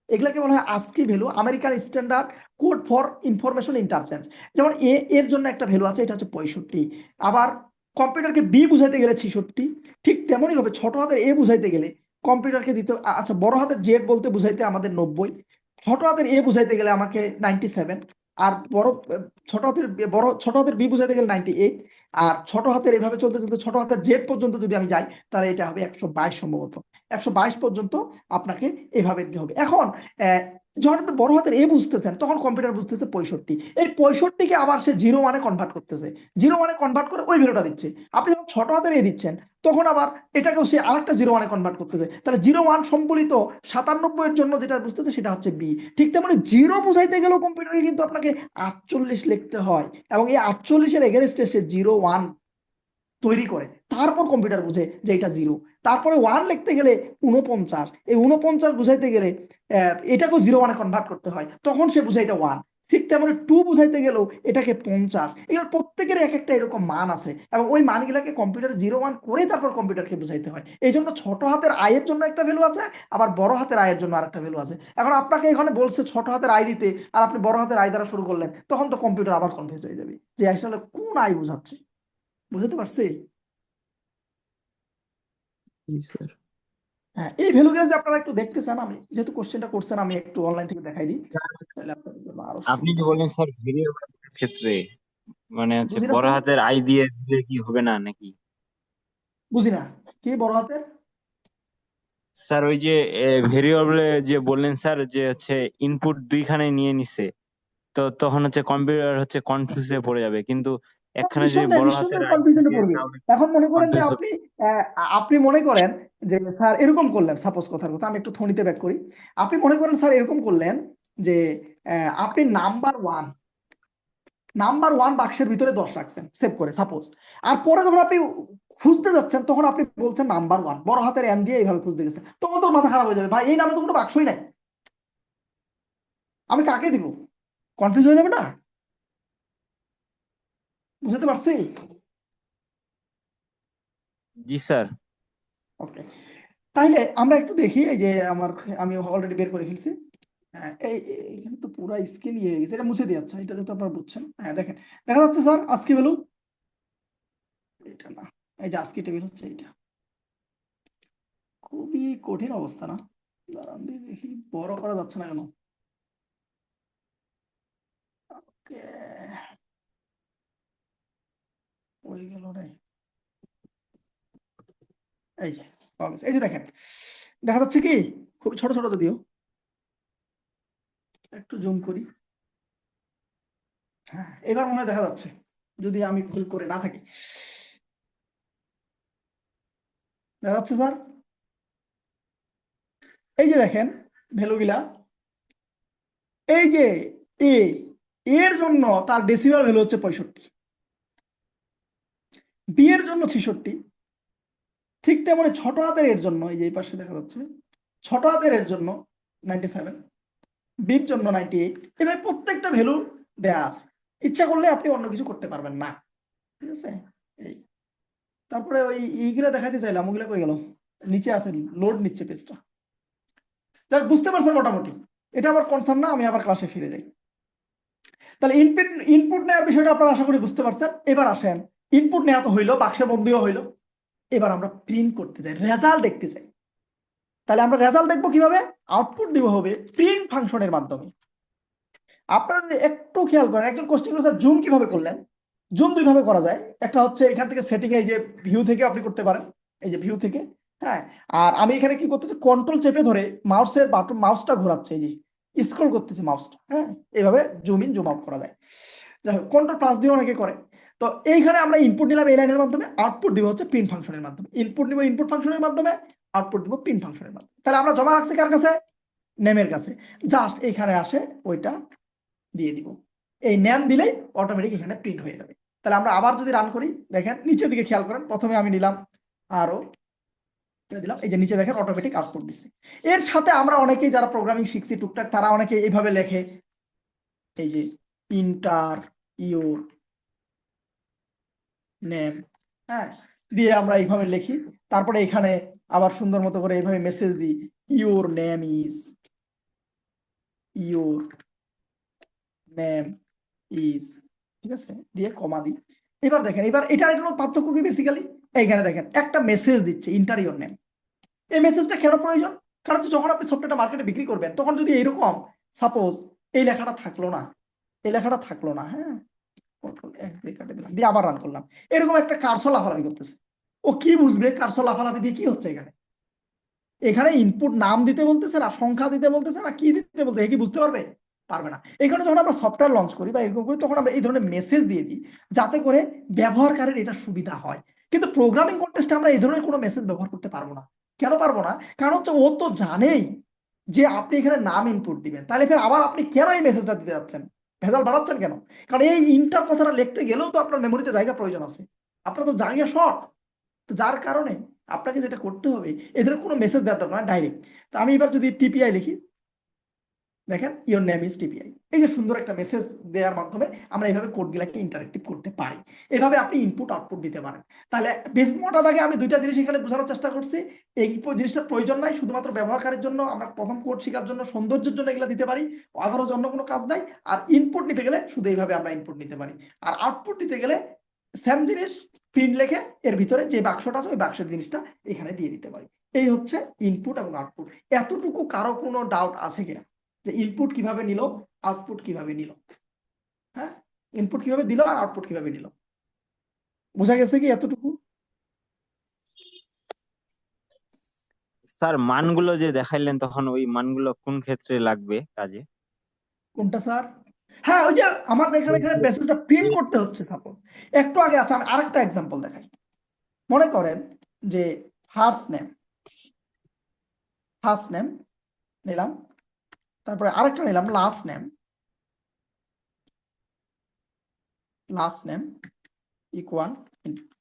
এগুলাকে বলা হয় ASCII value, American standard code for information interchange. যেমন এর জন্য একটা ভ্যালু আছে, এটা হচ্ছে 65। আবার কম্পিউটারকে বি বুঝাইতে গেলে 66। ঠিক তেমনই ভাবে ছোট হাতের এ বুঝাইতে গেলে কম্পিউটারকে দিতে, আচ্ছা বড় হাতের জেড বলতে বুঝাইতে আমাদের 90, ছোট হাতের এ বুঝাইতে গেলে আমাকে 97, আর ছোট হাতের বি বুঝাইতে গেলে 98, আর ছোট হাতের এভাবে চলতে চলতে ছোট হাতের জেড পর্যন্ত যদি আমি যাই, তাহলে এটা হবে 122 সম্ভবত। 122 পর্যন্ত আপনাকে এভাবে দিতে হবে। এখন যখন আপনি বড় হাতের এ বুঝতেছেন তখন কম্পিউটার বুঝতেছে 65। এই 65কে আবার সে 0 1-এ কনভার্ট করতেছে, 0 1-এ কনভার্ট করে ওই ভ্যালুটা দিচ্ছে। আপনি যখন ছোট হাতের এ দিচ্ছেন তখন আবার এটাকেও সে আরেকটা 0 1-এ কনভার্ট করতেছে। তাহলে 0 1 সম্বলিত 97 এর জন্য যেটা বুঝতেছে সেটা হচ্ছে বি। ঠিক তেমনি 0 বুঝাইতে গেলেও কম্পিউটারে কিন্তু আপনাকে 48 লিখতে হয়, এবং এই 48-এর এগেনস্টে সে 0 1 তৈরি করে, তারপর কম্পিউটার বুঝে যে এটা 0। তারপরে 1 লিখতে গেলে 49, এই 49 বুঝাইতে গেলে এটাকেও 0 1-এ কনভার্ট করতে হয়, তখন সে বুঝে এটা 1। ঠিক তেমনি 2 বুঝাইতে গেলেও এটাকে 50। এগুলো প্রত্যেকের এক একটা এরকম মান আছে, এবং ওই মানগুলাকে কম্পিউটার 0 1 করে তারপর কম্পিউটারকে বুঝাইতে হয়। এই জন্য ছোট হাতের আয়ের জন্য একটা ভ্যালু আছে, আবার বড় হাতের আয়ের জন্য আরেকটা ভ্যালু আছে। এখন আপনাকে এখানে বলছে ছোট হাতের আয় দিতে, আর আপনি বড় হাতের আয় দ্বারা শুরু করলেন, তখন তো কম্পিউটার আবার কনফিউজ হয়ে যাবে যে আসলে কোন আয় বুঝাচ্ছে। বুঝতে পারছি? জি স্যার। হ্যাঁ, এই ভ্যালুগুলো যে আপনারা একটু দেখতে চান, আমি যেহেতু কোশ্চেনটা করছেন আমি একটু অনলাইন থেকে দেখাই দিই, তাহলে আপনাদের জন্য আরো আপনি যে সুবিধা হয়। বললেন স্যার ভেরিয়েবলের ক্ষেত্রে মানে হচ্ছে বুঝি না বড় স্যার, হাতের আই দিয়ে দিলে কি হবে না নাকি? বুঝি না কি বড় হাতের। স্যার ওই যে ভেরিয়েবলে যে বললেন স্যার যে হচ্ছে ইনপুট দুইখানে নিয়ে নিছে, তো তখন হচ্ছে কম্পিউটার হচ্ছে কনফিউজে পড়ে যাবে, কিন্তু একখানে যদি নিঃসন্দেহে বড় হাতের নিঃসন্দেহে আই কনফিউশনে থাকে পড়বে। তাহলে এখন মনে করেন যে কনফিউজ। আপনি মনে করেন যে স্যার এরকম করলেন, সাপোজ কথার কথা আমি একটু থনিতে ব্যাক করি। আপনি মনে করেন স্যার এরকম করলেন যে আপনি নাম্বার ওয়ান বাক্সের ভিতরে 10 রাখছেন সেভ করে সাপোজ, আর পরে যখন আপনি খুঁজতে যাচ্ছেন তখন আপনি বলছেন নাম্বার 1 বড় হাতের এন দিয়ে এইভাবে খুঁজতে গেছেন, তখন তো মাথা খারাপ হয়ে যাবে, ভাই এই নামে তো কোনো বাক্সই নাই, আমি কাকে দিব? কনফিউজ হয়ে যাবে না? বুঝতে পারছি? জি স্যার। ওকে, তাহলে আমরা একটু দেখি। এই যে আমি অলরেডি বের করে ফেলছি। এখানে তো পুরো স্কেল ইয়ে হয়ে গেছে, এটা মুছে দিয়ে যাচ্ছে, এটা তো আপনারা বুঝছেন। হ্যাঁ দেখেন, দেখা যাচ্ছে স্যার আজকে ভ্যালু এটা না, এই যে আজকে টেবিল হচ্ছে এটা। খুবই কঠিন অবস্থা না? দাঁড়ান দিয়ে দেখি, বড় করা যাচ্ছে না কেন? ওকে, ওই গেল রে। এই যে পাওয়া গেছে। এই যে দেখেন, দেখা যাচ্ছে কি খুব ছোট ছোট, যদিও একটু জুম করি। হ্যাঁ, এবার মনে হয় দেখা যাচ্ছে, যদি আমি ভুল করে না থাকি। দেখা যাচ্ছে স্যার? এই যে দেখেন ভ্যালুগুলা, এই যে এ এর জন্য তার ডেসিমাল ভ্যালু হচ্ছে 65, বি এর জন্য 66, ঠিক তেমনি ছোট হাতের এর জন্য এই যে এই পাশে দেখা যাচ্ছে, ছোট হাতের এর জন্য 97, বির জন্য 98। এভাবে প্রত্যেকটা ভ্যালু দেয়া আছে। ইচ্ছা করলে আপনি অন্য কিছু করতে পারবেন না, ঠিক আছে? এই তারপরে ওই এইগুলা দেখাতে চাইলাম, ওগুলা কই গেল? নিচে আছে, লোড নিচ্ছে পেজটা। যাক, বুঝতে পারছেন মোটামুটি? এটা আমার কনসার্ন না, আমি আবার ক্লাসে ফিরে যাই। তাহলে ইনপুট ইনপুট নেওয়ার বিষয়টা আপনারা আশা করি বুঝতে পারছেন। এবার আসেন, ইনপুট নেওয়া তো হইলো, বাক্সে বন্দিও হইলো, এবার আমরা প্রিন্ট করতে চাই, রেজাল্ট দেখতে চাই। তাহলে আমরা রেজাল্ট দেখবো কিভাবে? আউটপুট দিব হবে প্রিন্ট ফাংশনের মাধ্যমে। আপনারা যদি একটু খেয়াল করেন, একজন কোশ্চেন করে জুম কিভাবে করলেন। জুম দুইভাবে করা যায়, একটা হচ্ছে এখান থেকে সেটিং, এই যে ভিউ থেকে আপনি করতে পারেন, এই যে ভিউ থেকে। হ্যাঁ, আর আমি এখানে কি করতেছি, কন্ট্রোল চেপে ধরে মাউসের বাটন, মাউসটা ঘোরাচ্ছে, এই যে স্ক্রল করতেছি মাউসটা। হ্যাঁ, এইভাবে জুম ইন জুম আউট করা যায়। যাই হোক, কন্ট্রোল প্লাস দিয়ে অনেকে করে। তো এইখানে আমরা ইনপুট নিলাম এই লাইনের মাধ্যমে, আউটপুট দিব হচ্ছে প্রিন্ট ফাংশনের মাধ্যমে। ইনপুট নিব ইনপুট ফাংশনের মাধ্যমে, আউটপুট দিব প্রিন্ট ফাংশনের মাধ্যমে। তাহলে আমরা জমা রাখছি কার কাছে? নেমের কাছে। জাস্ট এখানে আসে ওইটা দিয়ে দিব, এই নেম দিলেই অটোমেটিক এখানে প্রিন্ট হয়ে যাবে। তাহলে আমরা আবার যদি রান করি, দেখেন নিচের দিকে খেয়াল করেন, প্রথমে আমি নিলাম আরো দিলাম, এই যে নিচে দেখেন অটোমেটিক আউটপুট দিছে। এর সাথে আমরা অনেকেই যারা প্রোগ্রামিং শিখছি টুকটাক, তারা অনেকে এইভাবে লেখে, এই যে ইন্টার ইউর নেম, হ্যাঁ, দিয়ে আমরা এইভাবে লিখি। তারপরে এখানে আবার সুন্দর মতো করে এইভাবে মেসেজ দিই, your name is, your name is, ঠিক আছে, দিয়ে কমা দিই। এবার দেখেন, এবার এটার কোনো পার্থক্য কি? বেসিক্যালি এইখানে দেখেন একটা মেসেজ দিচ্ছে, ইন্টার ইউর নেম। এই মেসেজটা কেন প্রয়োজন? কারণ যখন আপনি সফটওয়্যারটা মার্কেটে বিক্রি করবেন, তখন যদি এইরকম সাপোজ এই লেখাটা থাকলো না, এই লেখাটা থাকলো না, হ্যাঁ, কন্ট্রোল এক্স দিয়ে কাটে দিলাম, দিয়ে আবার রান করলাম, এরকম একটা কারসর লাফালাফি করতেছে, ও কি বুঝবে কারসর লাফালাফি দিয়ে কি হচ্ছে এখানে? এখানে ইনপুট নাম দিতে বলতেছে না, সংখ্যা দিতে বলতেছে না, কি দিতে বলতে, কি বুঝতে পারবে? পারবে না। এখানে যখন আমরা সফটওয়্যার লঞ্চ করি বা এরকম করি, তখন আমরা এই ধরনের মেসেজ দিয়ে দিই যাতে করে ব্যবহারকারীর এটা সুবিধা হয়। কিন্তু প্রোগ্রামিং কন্টেস্টে আমরা এই ধরনের কোনো মেসেজ ব্যবহার করতে পারবো না। কেন পারবো না? কারণ হচ্ছে ও তো জানেই যে আপনি এখানে নাম ইনপুট দিবেন, তাহলে ফের আবার আপনি কেন এই মেসেজটা দিতে যাচ্ছেন, ভেজাল বাড়াচ্ছেন কেন? কারণ এই ইন্টার কথাটা লিখতে গেলেও তো আপনার মেমোরিতে জায়গা প্রয়োজন আছে, আপনার তো জায়গা শর্ট। তো যার কারণে আপনাকে যেটা করতে হবে, এদের কোনো মেসেজ দেওয়ার দরকার না, ডাইরেক্ট। তো আমি এবার যদি টিপিআই লিখি, দেখেন ইওর নেম ইজ টিপিআই, এই যে সুন্দর একটা মেসেজ দেওয়ার মাধ্যমে আমরা এইভাবে কোডগুলোকে ইন্টারেক্টিভ করতে পারি। এভাবে আপনি ইনপুট আউটপুট দিতে পারেন। তাহলে বেশ মোটা দাগে আমি দুইটা জিনিস এখানে বোঝানোর চেষ্টা করছি। এই জিনিসটার প্রয়োজন নাই, শুধুমাত্র ব্যবহারকারীর জন্য, আমরা প্রথম কোড শেখার জন্য, সৌন্দর্যের জন্য এগুলো দিতে পারি, আদারওয়াইজ অন্য কোনো কাজ নাই। আর ইনপুট নিতে গেলে শুধু এইভাবে আমরা ইনপুট নিতে পারি। আর আউটপুট নিতে গেলে সেম জিনিস, প্রিন্ট লেখে এর ভিতরে যে বাক্সটা আছে ওই বাক্সের জিনিসটা এখানে দিয়ে দিতে পারি। এই হচ্ছে ইনপুট এবং আউটপুট। এতটুকু কারো কোনো ডাউট আছে কিনা যে ইনপুট কিভাবে নিল, আউটপুট কিভাবে নিল? হ্যাঁ, ইনপুট কিভাবে দিল আর আউটপুট কিভাবে নিল, বোঝা গেছে কি এতটুকু? স্যার মানগুলো যে দেখাইলেন তখন ওই মানগুলো কোন ক্ষেত্রে লাগবে কাজে? কোনটা স্যার? হ্যাঁ, ওই যে আমার এখানে এখানে মেসেজটা প্রিন্ট করতে হচ্ছে। সাপোজ একটু আগে আছে, আমি আরেকটা এক্সাম্পল দেখাই। মনে করেন যে ফার্স্ট নেম, ফার্স্ট নেম নিলাম, তারপরে আরেকটা নিলাম last name, last name equal.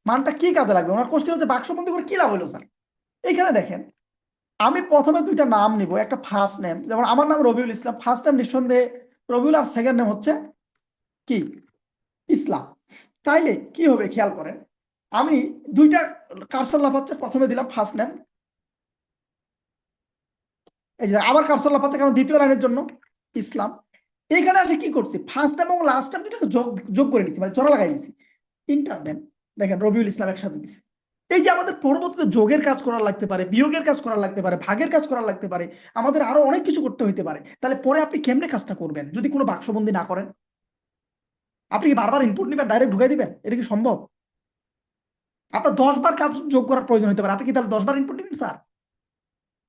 মানটা কি কাজে লাগবে? আমার কোশ্চেন হচ্ছে বাক্সবন্দি করে কি লাভ হলো স্যার? এইখানে দেখেন, আমি প্রথমে দুইটা নাম নিব, একটা ফার্স্ট নেম, যেমন আমার নাম রবিউল ইসলাম, ফার্স্ট নেম নিঃসন্দেহে রবিউল, আর সেকেন্ড নেম হচ্ছে কি ইসলাম। তাইলে কি হবে খেয়াল করেন, আমি দুইটা কার্সর লাফাচ্ছে, প্রথমে দিলাম ফার্স্ট নেম, এই যে আবার কার্সর লাফাচ্ছে কারণ দ্বিতীয় লাইনের জন্য ইসলাম। এইখানে আসে কি করছি, ফার্স্ট নেম এবং লাস্ট নেম দুটাকে যোগ যোগ করে দিচ্ছি, মানে জোড়া লাগাই দিচ্ছি, ইন্টার নেম, দেখেন রবিউল ইসলাম একসাথে দিচ্ছি। এই যে আমাদের পরবর্তীতে যোগের কাজ করার লাগতে পারে, বিয়োগের কাজ করার লাগতে পারে, ভাগের কাজ করার লাগতে পারে, আমাদের আরো অনেক কিছু করতে হইতে পারে। তাহলে পরে আপনি কেমনে কাজটা করবেন যদি কোনো বাক্সবন্দি না করেন? আপনি কি বারবার ইনপুট নেবেন, ডাইরেক্ট ঢুকাই দিবেন? এটা কি সম্ভব? আপনার 10 বার কাজ যোগ করার প্রয়োজন হতে পারে, আপনি কি তাহলে 10 বার ইনপুট নেবেন স্যার?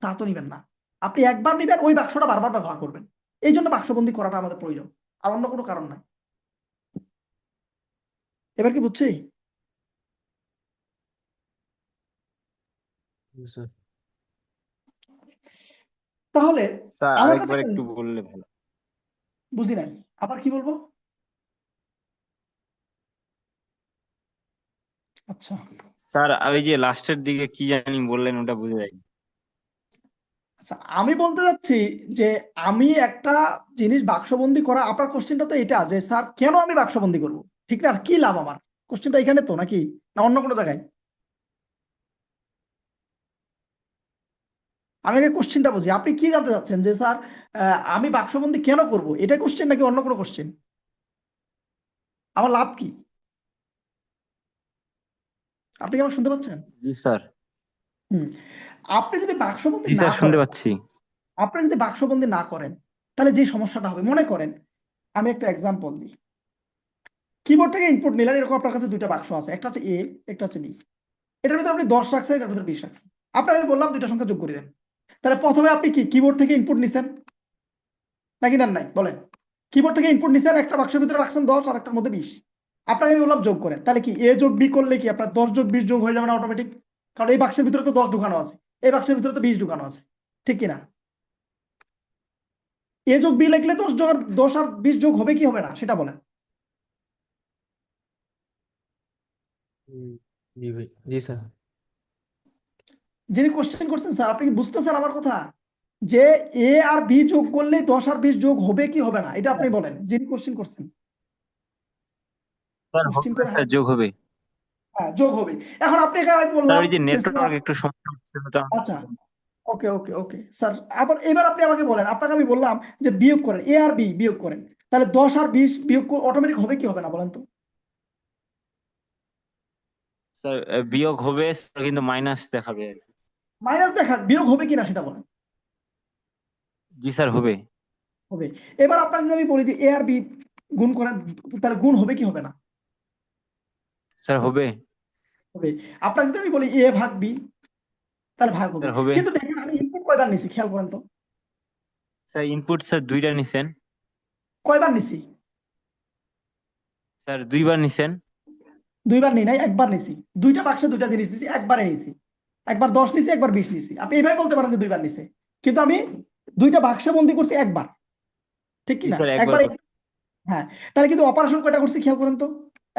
তা তো নিবেন না। আপনি একবার নিবেন, ওই বাক্সটা বারবার ব্যবহার করবেন। এই জন্য বাক্সবন্দি করাটা আমাদের প্রয়োজন, আর অন্য কোনো কারণ নাই। এবার কি বুঝছি? স্যার তাহলে স্যার আমার কাছে আরেকবার একটু বললে ভালো। বুঝি নাই, আবার কি বলবো? আচ্ছা স্যার ওই যে লাস্টের দিকে কি জানি বললেন ওটা বুঝে যায়নি। আচ্ছা, আমি বলতে চাচ্ছি যে আমি একটা জিনিস বাক্সবন্দি করা, আপনার কোশ্চেনটা তো এটা যে স্যার কেন আমি বাক্সবন্দি করব, ঠিক না? আর কি লাভ আমার? কোশ্চেনটা এখানে তো নাকি, না অন্য কোনো জায়গায়? আমি আগে কোশ্চেনটা বুঝি, আপনি কি জানতে চাচ্ছেন যে স্যার আমি বাক্সবন্দি কেন করব, এটা কোশ্চেন নাকি অন্য কোনো কোশ্চেন? আমার লাভ কি? আপনি কি আমাকে শুনতে পাচ্ছেন? জি স্যার। হুম, আপনি যদি বাক্সবন্দি জি না স্যার শুনতে করেন, পাচ্ছি। আপনি যদি বাক্সবন্দি না করেন, তাহলে যে সমস্যাটা হবে, মনে করেন আমি একটা এক্সাম্পল দিই। কিবোর্ড থেকে ইনপুট নিলেন, এরকম আপনার কাছে দুইটা বাক্স আছে, একটা হচ্ছে এ, একটা হচ্ছে বি। এটার ভিতরে আপনি 10 রাখছেন, এটার ভিতরে 20 রাখছেন। আপনাকে আমি বললাম দুইটা সংখ্যা যোগ করে দেন। তাহলে প্রথমে আপনি কি কিবোর্ড থেকে ইনপুট নিছেন নাকি নেন নাই বলেন? কিবোর্ড থেকে ইনপুট নিছেন, একটা বাক্সের ভিতরে রাখছেন 10 আর একটার মধ্যে 20। আপনাকে আমি বললাম যোগ করেন, তাহলে কি এ যোগ বি করলে কি আপনার 10 যোগ 20 যোগ হয়ে যাবে না অটোমেটিক? কারণ এই বাক্সের ভিতরে তো 10 ঢুকানো আছে, এই বাক্সের ভিতরে তো 20 ঢুকানো আছে, ঠিক কিনা? এ যোগ বি লিখলে 10 আর 20 যোগ হবে কি হবে না সেটা বলেন। জি ভাই, জি স্যার। যিনি কোশ্চেন করছেন স্যার, আপনি কি বুঝতেছেন আমার কথা? যে এ আর বি যোগ করলে 10 আর 20 যোগ হবে কি হবে না, এটা আপনি বলেন, যিনি কোশ্চেন করছেন। স্যার কোশ্চেন হবে করে স্যার, যোগ হবে। হ্যাঁ যোগ হবে। এখন আপনাকে আমি স্যার বললাম ওই যে যে স্যার, নেটওয়ার্ক একটু সমস্যা হচ্ছে ওটা। আচ্ছা ওকে ওকে ওকে স্যার, আবার এবার আপনি আমাকে বলেন, আপনাকে আমি বললাম যে বিয়োগ করেন, এ আর বি বিয়োগ করেন, তাহলে 10 আর 20 বিয়োগ অটোমেটিক হবে কি হবে না বলেন তো? স্যার বিয়োগ হবে স্যার, কিন্তু মাইনাস দেখাবে আর কি। মাইনাস দেখা বিয়োগ হবে কিনা সেটা বলেন। জি স্যার হবে। হবে। এবার আপনাকে যদি আমি বলি যে এ আর বি গুণ করেন, তাহলে গুণ হবে কি হবে না? স্যার হবে। হবে। আপনাকে যদি আমি বলি এ ভাগ বি, তাহলে ভাগ হবে। স্যার হবে। কিন্তু দেখেন আমি কয়বার নিছি খেয়াল করেন তো, স্যার ইনপুট স্যার 2টা নিছেন। কয়বার নিছি? স্যার 2বার নিছেন। 2বার নেই নাই, একবার নিছি। 2টা বাক্সে 2টা জিনিস নিছি, একবারে নিছি। একবার 10 নিছি, একবার 20 নিছি। আপনি এইভাবে বলতে পারেন যে 2বার নিছে, কিন্তু আমি 2টা বাক্সে বন্দি করছি একবার, ঠিক কি জি না? স্যার একবার একবার। হ্যাঁ, তাহলে কিন্তু অপারেশন কয়টা করছি খেয়াল করেন তো,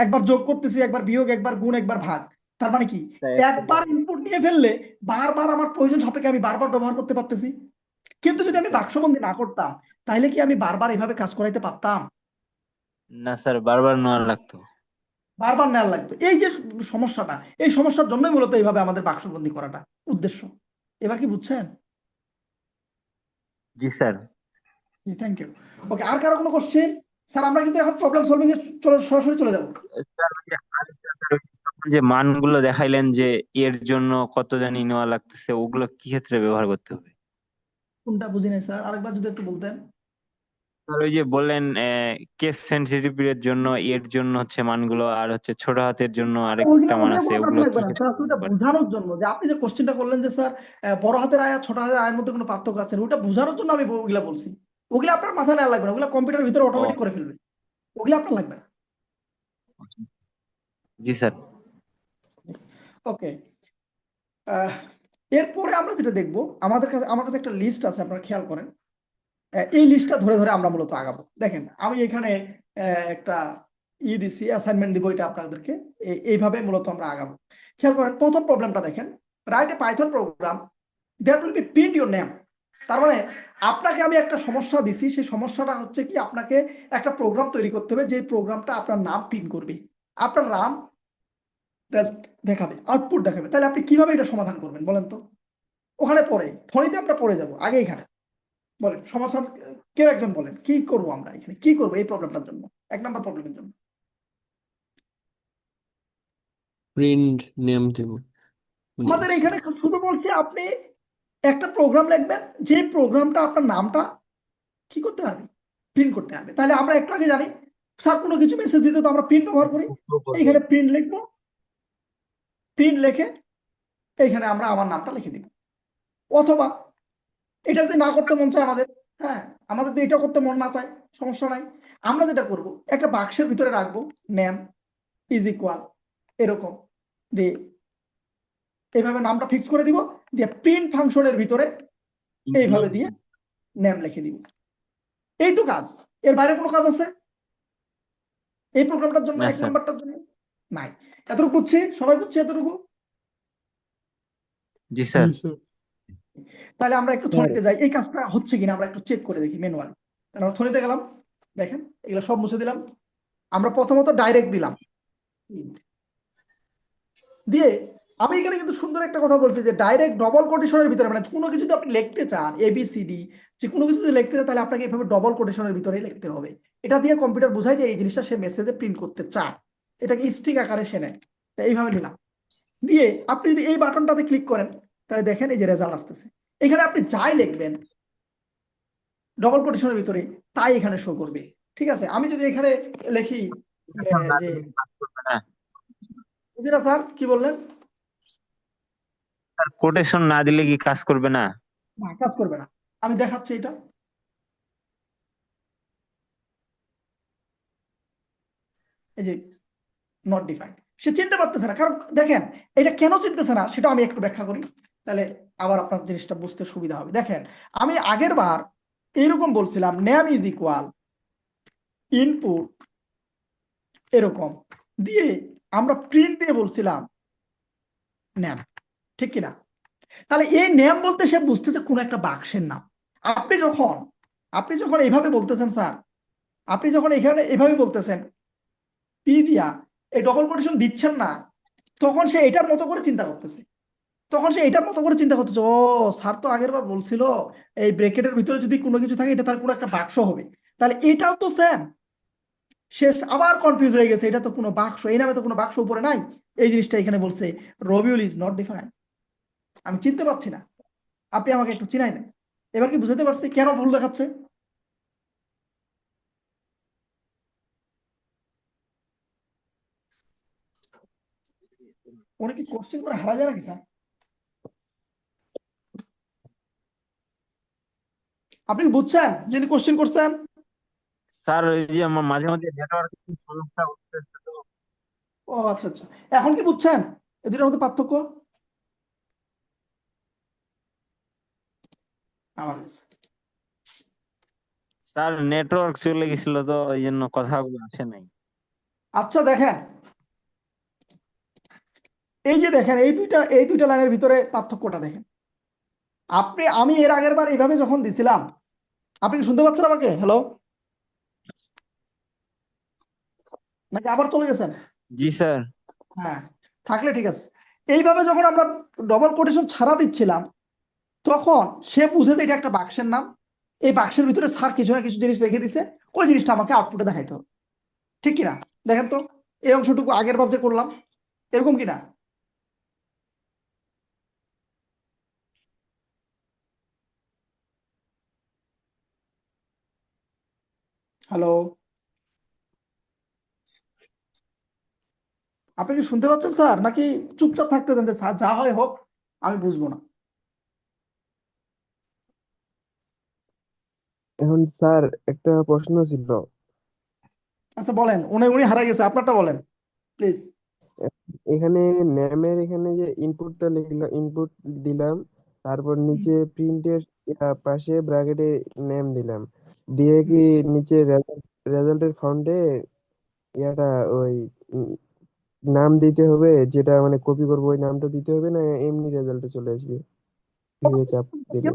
একবার যোগ করতেছি, একবার বিয়োগ, একবার গুণ, একবার ভাগ। তার মানে কি, একবার ইনপুট নিয়ে ফেললে বারবার আমার প্রয়োজন সাপেক্ষে আমি বারবার ব্যবহার করতে পারতেছি। কিন্তু যদি আমি বাক্সবন্দি না করতাম, তাহলে কি আমি বারবার এভাবে কাজ করাইতে পারতাম? না স্যার বারবার নেওয়া লাগতো। বারবার নেওয়া লাগতো। এই যে সমস্যাটা, এই সমস্যার জন্যই মূলত এইভাবে আমাদের বাক্সবন্দি করাটা উদ্দেশ্য। এবার কি বুঝছেন? জি স্যার। Thank you. ওকে, আর কারো কোনো কোশ্চেন? স্যার আমরা কিন্তু এখন প্রবলেম সলভিং এ সরাসরি চলে যাবো। স্যার ওই যে আরেকটা স্যার, ওই যে মানগুলো দেখাইলেন যে এর জন্য কত জানি নেওয়া লাগতেছে, ওগুলো কি ক্ষেত্রে ব্যবহার করতে হবে? কোনটা বুঝি নাই স্যার, আরেকবার যদি একটু বলতেন। স্যার ওই যে বললেন কেস সেনসিটিভ এর জন্য এর জন্য হচ্ছে মানগুলো, আর হচ্ছে ছোট হাতের জন্য আরেকটা মান ওগুলো আছে, কোনো কাজে ওগুলো লাগবে কি না ক্ষেত্রে স্যার, ব্যবহার ওটা করে? বোঝানোর জন্য যে আপনি যে কোশ্চেনটা করলেন যে স্যার বড় হাতের আয় আর ছোট হাতের আয়ের মধ্যে কোনো পার্থক্য আছে না, ওটা বোঝানোর জন্য আমি ওগুলা বলছি। ওগুলা আপনার মাথায় নেওয়া লাগবে না, ওগুলা কম্পিউটারের ভিতরে ও অটোমেটিক করে ফেলবে, ওগুলা আপনার লাগবে না। জি স্যার। ওকে, এরপরে আমরা যেটা দেখবো, আমার কাছে একটা লিস্ট আছে, আপনারা খেয়াল করেন। এই লিস্টটা ধরে ধরে আমরা মূলত আগাবো। দেখেন আমি এখানে একটা দিছি, অ্যাসাইনমেন্ট দিব এটা আপনাদেরকে। এইভাবে মূলত আমরা আগাবো। খেয়াল করেন প্রথম প্রবলেমটা দেখেন, right a Python program that will be print your name. তার মানে আপনাকে আমি একটা সমস্যা দিছি, সেই সমস্যাটা হচ্ছে কি, আপনাকে একটা প্রোগ্রাম তৈরি করতে হবে যে প্রোগ্রামটা আপনার নাম প্রিন্ট করবে, আপনার নাম দেখাবে, আউটপুট দেখাবে। তাহলে আপনি কিভাবে এটা সমাধান করবেন বলেন তো? ওখানে পরে থনিতে আমরা পরে যাব, আগে এখানে বলেন সমাধান। কেউ একজন বলেন কি করব আমরা এখানে, কি করব এই প্রবলেমটার জন্য, 1 নম্বর প্রবলেমের জন্য। প্রিন্ট নেম দিব মানে আমাদের এখানে শুধু বলছি আপনি একটা প্রোগ্রাম লিখবেন, যে প্রোগ্রামটা আপনার নামটা কি করতে পারবে, প্রিন্ট করতে পারবে। তাহলে আমরা একটু আগে জানি স্যার কোনো কিছু মেসেজ দিতে তো আমরা প্রিন্ট ব্যবহার করি। এইখানে প্রিন্ট লিখবো, প্রিন্ট লিখে এইখানে আমরা আমার নামটা লিখে দিব। অথবা এটা যদি না করতে মন চায় আমাদের, হ্যাঁ, আমাদের যদি এটা করতে মন না চায়, সমস্যা নাই। আমরা যেটা করব, একটা বাক্সের ভিতরে রাখবো নেম ইজ ইকুয়াল এরকম দিয়ে, এইভাবে নামটা ফিক্স করে দিব, দিয়ে প্রিন্ট ফাংশনের ভিতরে এইভাবে দিয়ে নেম লিখে দিব। এই তো কাজ, এর বাইরে কোনো কাজ আছে এই প্রোগ্রামটার জন্য, না 1 স্যার। নাম্বারটার জন্য? নাই। এতটুকু বুঝছি, সবাই বুঝছি এতটুকু? জি স্যার। তাহলে আমরা একটু স্যার থনিতে যাই, এই কাজটা হচ্ছে কিনা আমরা একটু চেক করে দেখি ম্যানুয়ালি। তাহলে আমরা থনিতে গেলাম, দেখেন এগুলো সব মুছে দিলাম। আমরা প্রথমত ডাইরেক্ট দিলাম, দিয়ে আমি এখানে কিন্তু সুন্দর একটা কথা বলছি যে ডাইরেক্ট ডবল কোটেশনের ভিতরে, মানে কোনো কিছু যদি আপনি লিখতে চান এবিসিডি, যে কোনো কিছু যদি লিখতে চান তাহলে আপনাকে এইভাবে ডবল কোটেশনের ভিতরে লিখতে হবে। এটা দিয়ে কম্পিউটার বোঝায় যে এই জিনিসটা সে মেসেজে প্রিন্ট করতে চায়, এটাকে স্ট্রিং আকারে সে নেয়। তো এইভাবে নিলাম, দিয়ে আপনি যদি এই বাটনটাতে ক্লিক করেন তাহলে দেখেন এই যে রেজাল্ট আসতেছে। এখানে আপনি যাই লিখবেন ডবল কোটেশনের ভিতরে তাই এখানে শো করবে। ঠিক আছে, আমি যদি এখানে লিখি যে, না বুঝি না স্যার কি বললেন? স্যার, কোটেশন না দিলে কি কাজ করবে না? না, কাজ করবে না। আমি দেখাচ্ছি এটা, এই যে নট ডিফাইন্ড। সে চিনতে পারতেছে না, কারণ দেখেন এটা কেন চিনতেছে না সেটা আমি একটু ব্যাখ্যা করি, তাহলে আবার আপনার জিনিসটা বুঝতে সুবিধা হবে। দেখেন আমি আগের বার এইরকম বলছিলাম নেম ইজ ইকুয়াল ইনপুট এরকম দিয়ে, আমরা প্রিন্ট দিয়ে বলছিলাম নেম, ঠিক কিনা? তাহলে এই নেম বলতে সে বুঝতেছে কোন একটা বাক্সের নাম। আপনি যখন আপনি যখন এইভাবে বলতেছেন স্যার, আপনি যখন এখানে এভাবে বলতেছেন পি দিয়া এই ডবল কোটেশন দিচ্ছেন না, তখন সে এটার মতো করে চিন্তা করতেছে, ও স্যার তো আগের বার বলছিল এই ব্রেকেটের ভিতরে যদি কোনো কিছু থাকে এটা তার কোনো একটা বাক্স হবে, তাহলে এটাও তো সেম। সে আবার কনফিউজ হয়ে গেছে, এটা তো কোনো বাক্স, এই নামে তো কোনো বাক্স উপরে নাই। এই জিনিসটা এখানে বলছে রবিউল ইজ নট ডিফাইন্ড, আমি চিনতে পারছি না, আপনি আমাকে একটু চিনাই দেন। এবার কি বুঝতে পারছি কেন ভুল দেখাচ্ছে? উনি কি কোশ্চেন করে হারা যায় নাকি স্যার? আপনি কি বুঝছেন যিনি কোশ্চেন করছেন? স্যার ওই যে আমার মাঝে মাঝে নেটওয়ার্ক সমস্যা হচ্ছে তো। ও আচ্ছা আচ্ছা, এখন কি বুঝছেন এই দুটার মধ্যে পার্থক্য? আমার কাছে স্যার নেটওয়ার্ক চলে গেছিল তো ওই জন্য কথাগুলো আসে নাই। আচ্ছা দেখেন, এই যে দেখেন এই দুইটা লাইনের ভিতরে পার্থক্যটা দেখেন। আমি এর আগের বার এইভাবে যখন দিছিলাম, আপনি কি শুনতে পাচ্ছেন আমাকে? হ্যালো, নাকি আবার চলে গেছেন? জি স্যার। হ্যাঁ, থাকলে ঠিক আছে। এইভাবে যখন আমরা ডবল কোটেশন ছাড়া দিচ্ছিলাম, তখন সে বুঝে যে এটা একটা বাক্সের নাম, এই বাক্সের ভিতরে স্যার কিছু না কিছু জিনিস রেখে দিছে, ওই জিনিসটা আমাকে আউটপুটে দেখাইতে হবে, ঠিক কিনা? দেখেন তো, এই অংশটুকু আগের বার যে করলাম, এরকম কিনা? হ্যালো, আপনি কি শুনতে পাচ্ছেন স্যার, নাকি চুপচাপ থাকতে দেন যে স্যার যা হয় হোক, আমি বুঝবো না? এখন স্যার একটা প্রশ্ন ছিল। আচ্ছা বলেন, উনি উনি হারাই গেছে, আপনারটা বলেন প্লিজ। এখানে ন্যামের এখানে যে ইনপুটটা লিখলাম, ইনপুট দিলাম, তারপর নিচে প্রিন্টের পাশে ব্র্যাকেটে নেম দিলাম, দিয়ে কি নিচে রেজাল্টের ফন্টে ইয়াটা ওই উম, নাম দিতে হবে, যেটা মানে কপি করবো ওই নামটা দিতে হবে, না এমনি রেজাল্টে চলে আসবে কিভাবে চাপ দিলে?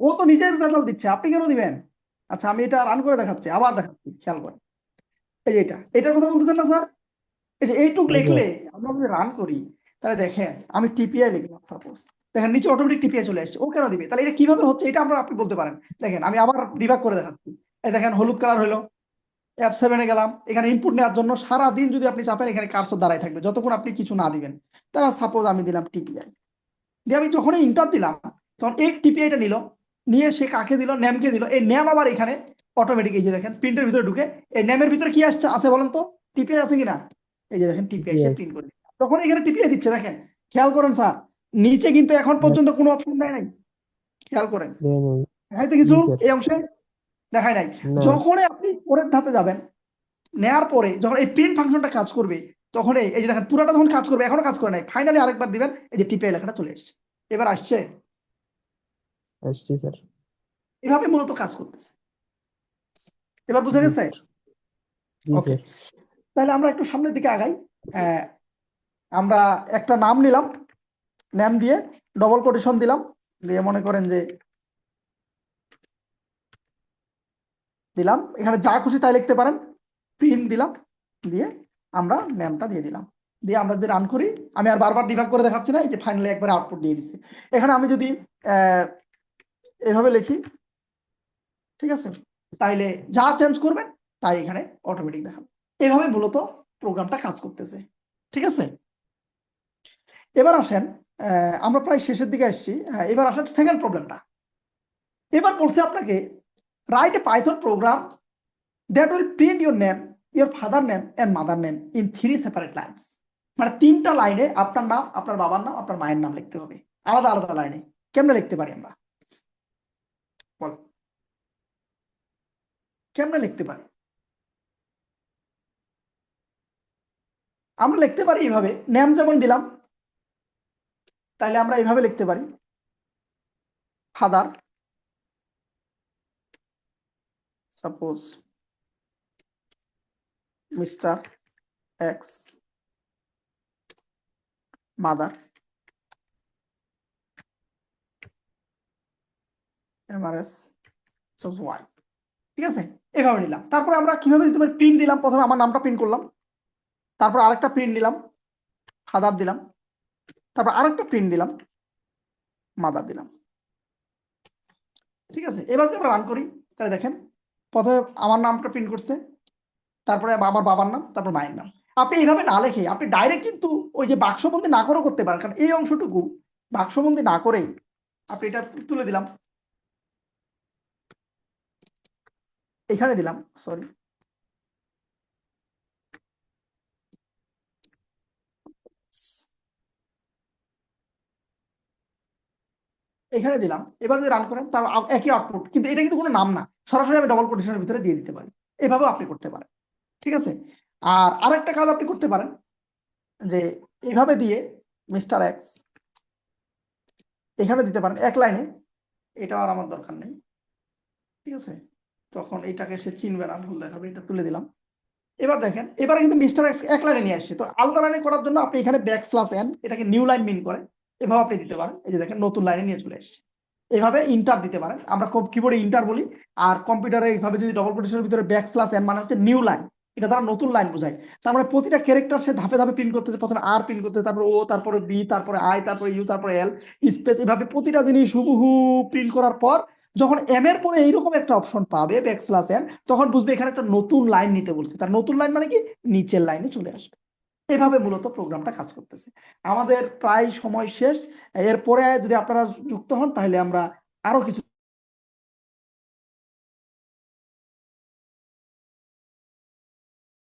ও তো নিজের রেজাল্ট দিচ্ছে, আপনি কেন দিবেন? আচ্ছা আমি এটা রান করে দেখাচ্ছি, আবার দেখাচ্ছি, খেয়াল করেন। এই যে এটার কথা বলতেছেন না স্যার? এই যে এইটুক হ্যাঁ লিখলে স্যার। আমরা যদি রান করি, তাহলে দেখেন আমি টিপিআই লিখলাম সাপোজ, দেখেন নিচে অটোমেটিক টিপিআই চলে আসছে। ও কেন দিবে? তাহলে এটা কিভাবে হচ্ছে এটা আমরা আপনি বলতে পারেন। দেখেন আমি আবার ডিবাগ করে দেখাচ্ছি। এই দেখেন হলুদ কালার হলো, F7 গেলাম, এখানে ইনপুট নেওয়ার জন্য সারা দিন যদি আপনি চাপেন এখানে কার্সর দাঁড়ায় থাকবে যতক্ষণ আপনি কিছু না দিবেন। তারা সাপোজ আমি দিলাম টিপিআই, দিয়ে আমি যখনই ইন্টার দিলাম, তখন এই টিপিআইটা নিল, নিয়ে সে কাকে দিল? ন্যামকে দিল। এই ন্যাম আবার এখানে অটোমেটিক, এই যে দেখেন প্রিন্টের ভিতরে ঢুকে, এই ন্যামের ভিতরে কি আসছে আছে বলেন তো? টিপিআই আছে কিনা? এই যে দেখেন টিপিআই সে Yes, প্রিন্ট করে দিল। তখন এখানে টিপিআই দিচ্ছে, দেখেন খেয়াল করেন স্যার, নিচে কিন্তু এখন yes, পর্যন্ত কোনো অপশন দেয় নাই, খেয়াল করেন। দেয় নাই। দেখাইতে জি কিছু স্যার। এই অংশে দেখায় নাই। না। যখনই আপনি পরের ধাপে যাবেন, নেয়ার পরে যখন এই প্রিন্ট ফাংশনটা কাজ করবে, তখন এই যে দেখেন পুরাটা যখন কাজ করবে, এখনো কাজ করে নাই, ফাইনালি আরেকবার দিবেন, এই যে টিপিআই লেখাটা চলে এসছে। এবার আসছে, আসছি স্যার। এভাবে মূলত কাজ করতেছে। এবার বুঝা জি গেছে? স্যার। জি ওকে, স্যার। তাহলে আমরা একটু সামনের দিকে আগাই। আহ, আমরা একটা নাম নিলাম, নাম দিয়ে ডবল কোটেশন দিলাম, দিয়ে মনে করেন যে দিলাম, এখানে যা খুশি তাই লিখতে পারেন, প্রিন্ট দিলাম, দিয়ে আমরা নামটা দিয়ে দিলাম, দিয়ে আমরা যদি রান করি, আমি আর বারবার ডিবাগ করে দেখাচ্ছি না, এই যে ফাইনালি একবার আউটপুট দিয়ে দিচ্ছে। এখানে আমি যদি আহ, এভাবে লিখি, ঠিক আছে, তাইলে যা চেঞ্জ করবেন তাই এখানে অটোমেটিক দেখাবে। এভাবে মূলত প্রোগ্রামটা কাজ করতেছে, ঠিক আছে? এবার আসেন, আমরা প্রায় শেষের দিকে আসছি। এবার আসেন সেকেন্ড প্রবলেমটা। এবার বলছে আপনাকে write a Python program that will print your name, your father name and mother name in 3 separate lines. মানে 3টা লাইনে আপনার নাম, আপনার বাবার নাম, আপনার মায়ের নাম লিখতে হবে, আলাদা আলাদা লাইনে। কেমনে লিখতে পারি আমরা? বল, কেমনে লিখতে পারি? আমরা লিখতে পারি এইভাবে, নেম যেমন দিলাম, তাইলে আমরা এইভাবে লিখতে পারি, father, suppose mister X, mother M R S Y, ঠিক আছে? এভাবে নিলাম। তারপরে আমরা কিভাবে দিতে পারি? প্রিন্ট দিলাম, প্রথমে আমার নামটা প্রিন্ট করলাম, তারপর আরেকটা প্রিন্ট দিলাম, ফাদার দিলাম, তারপর আরেকটা প্রিন্ট দিলাম, মাদার দিলাম, ঠিক আছে? এবার যদি আমরা রান করি, তাহলে দেখেন প্রথমে আমার নামটা প্রিন্ট করছে, তারপরে আমার বাবার নাম, তারপর মায়ের নাম। আপনি এইভাবে না লিখে আপনি ডাইরেক্ট কিন্তু ওই যে বাক্সবন্দি না করেও করতে পারেন, কারণ এই অংশটুকু বাক্সবন্দি না করেই আপনি এটা তুলে দিলাম, এখানে দিলাম, সরি, এখানে দিলাম, এবার যদি রান করেন তার একই আউটপুট, কিন্তু এটা কিন্তু কোনো নাম না, সরাসরি আমি ডবল কোটেশনের ভিতরে দিয়ে দিতে পারি। এভাবেও আপনি করতে পারেন, ঠিক আছে। আর আরেকটা কাজ আপনি করতে পারেন যে এইভাবে দিয়ে মিস্টার এক্স এখানে দিতে পারেন এক লাইনে, এটা আর আমার দরকার নেই, ঠিক আছে। তখন এটাকে সে চিনবে না, ভুল দেখাবে, এটা তুলে দিলাম। এবার দেখেন, এবারে কিন্তু মিস্টার এক্স এক লাইনে নিয়ে আসছে, তো আলাদা লাইনে করার জন্য আপনি এখানে ব্যাকস্ল্যাশ এন, এটাকে নিউ লাইন মিন করে এভাবে আপনি দিতে পারেন। এই যে দেখেন নতুন লাইনে নিয়ে চলে আসছে। এভাবে ইন্টার দিতে পারেন, আমরা কিবোর্ডে ইন্টার বলি, আর কম্পিউটারে এইভাবে যদি ডবল কোটেশনের ভিতরে ব্যাকস্ল্যাশ এন মানে হচ্ছে নিউ লাইন, এটা দ্বারা নতুন লাইন বোঝায়। তার মানে প্রতিটা ক্যারেক্টার সে ধাপে ধাপে প্রিন্ট করতেছে, প্রথমে আর প্রিন্ট করতে, তারপরে ও, তারপরে বি, তারপরে আই, তারপরে ইউ, তারপরে এল, স্পেস, এভাবে প্রতিটা জিনিস হুবহু প্রিন্ট করার পর যখন এম এর পরে এইরকম একটা অপশন পাবে ব্যাকস্ল্যাশ এন, তখন বুঝবে এখানে একটা নতুন লাইন নিতে বলছে, তার নতুন লাইন মানে কি নিচের লাইনে চলে আসবে। এভাবে মূলত প্রোগ্রামটা কাজ করতেছে। আমাদের প্রায় সময় শেষ, এরপরে যদি আপনারা যুক্ত হন তাহলে আমরা আরো কিছু